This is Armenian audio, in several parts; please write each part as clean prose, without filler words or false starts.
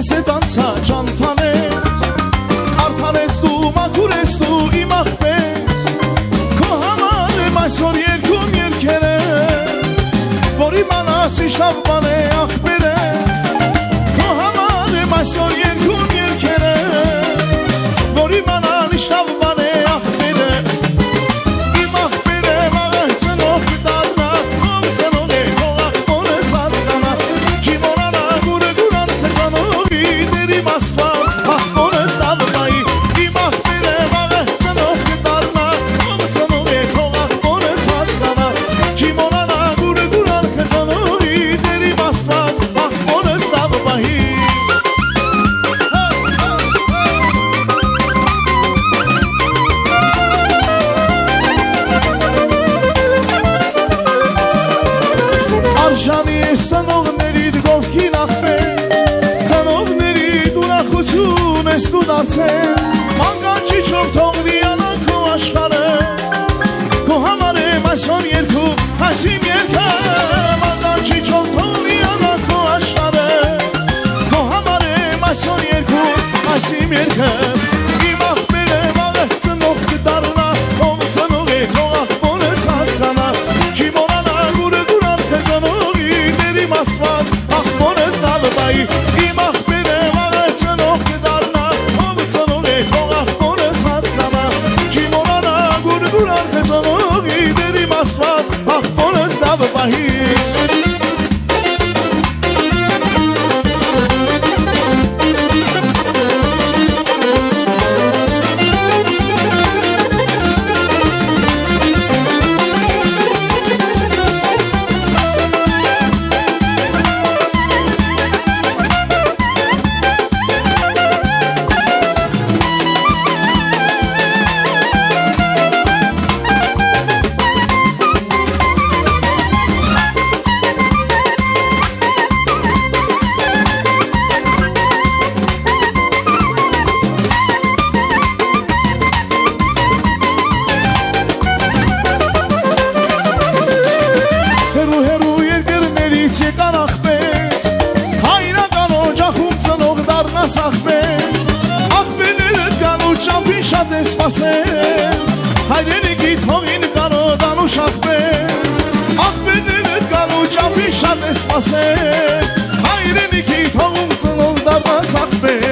Քեզ հետ անցա ճամփաներ Արդար ես դու, մաքուր ես դու իմ աղբեր Քո համար եմ այսօր երգում երգերը Որ իմանաս ինչ լավ բան է աղբերը Քո համար եմ այսօր երգում երգերը Որ իմանան ինչ լավ բան է աղբերը Իմ աղբերը մաղը ծնող կդառնա Ով ծնող է թող աղբորս հասկանա Չի մոռանա գուրը գուրան քծանողի Դեր իմ աստված աղբորս դավնայի Իմ աղբերը մաղը ծնող կդառնա Ով ծնող է թող աղբորս հասկանա Չի մոռանա գուրը գուրան քծանողի Դեր իմ աստված աղբորս դավնայի Արժանի է ծնողներիդ գովքին աղբեր Ծնողներիդ ուրախություն ես դու դարձել Մանգանչիչով թող լիանա քո աշխարհը Քո համար եմ այսօր երգում այս իմ երգը Մանգանչիչով թող լիանա քո աշխարհը Քո համար եմ այսօր երգում այս իմ երգը Իմ աղբերը մաղը ծնող կդառնա Ով ծնող է թող աղբորս հասկանա Չի մոռանա գուրը գուրան քծանողի Դեր իմ աստված աղբորս դավնայի Իմ աղբերը մաղը ծնող կդառնա Ով ծնող է թող աղբորս հասկանա Չի մոռանա գուրը գուրան քծանողի Դեր իմ աստված աղբորս դավնայի Եկան աղբեր Հայրական օջախում ծնող դառնաս աղբեր Աղբերներդ կան ու ճամփին շատ է սպասել Հայրենիքի թողին կանո դանուշ աղբեր Աղբերներդ կան ու ճամփին շատ է սպասել Հայրենիքի թողում ծնող դառնաս աղբեր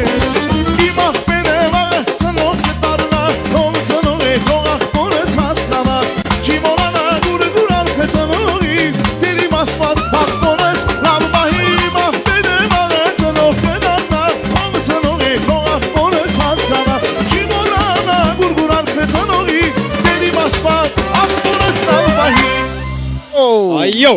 Իմ աղբերը մաղը ծնող կդառնա Ով ծնող է թող աղբորս հասկանա Չի մոռանա գուրը գուրան քծանողի Դեր իմ աստված աղբորս լավմահի Իմ աղբերը մաղը ծնող կդառնա Ով ծնող է թող աղբորս հասկանա Չի մոռանա գուր գուրան քծանողի Դեր իմ աստված աղբորս լավմահի Այո